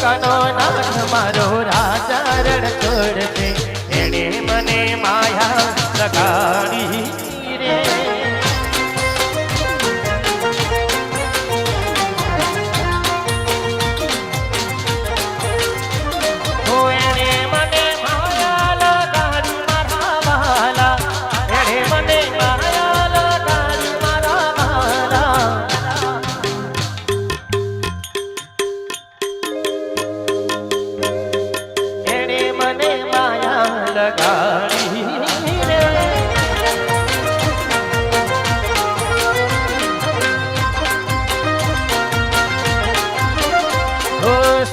દ્વારકાનો નાથ મારો રાજા રણછોડ છે, એણે મને માયા લગાડી રે.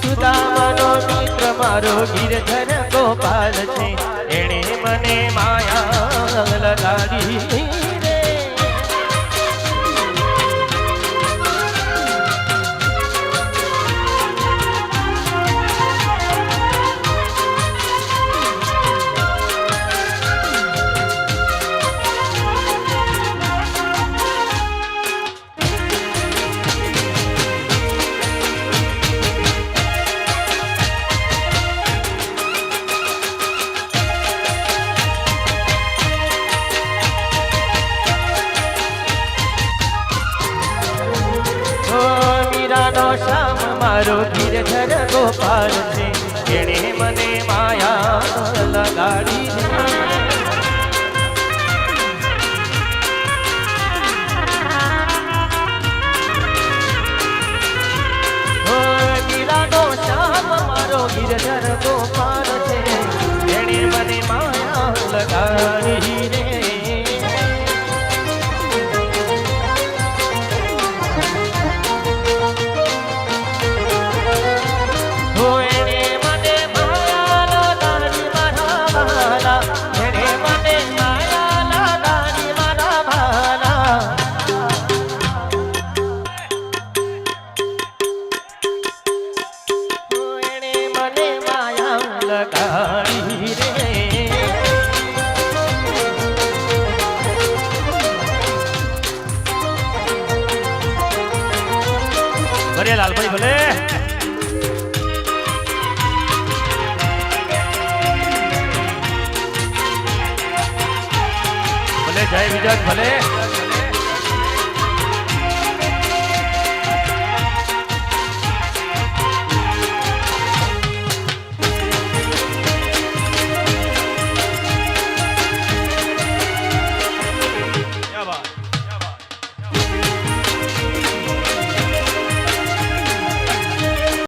સુદામાનો મિત્ર મારો ગિરધર ગોપાલ છે, એણે મને માયા લગાડી રે. શ્યામ મારો ગિરધર ગોપાલ છે, એણે મને માયા લગાડી મીરાનો શ્યામ મારો ગિરધર ગોપાલ છે, એણે મને માયા લગાડી રે. ભલે લાલભાઈ ભલે ભલે જય વિજય ભલે.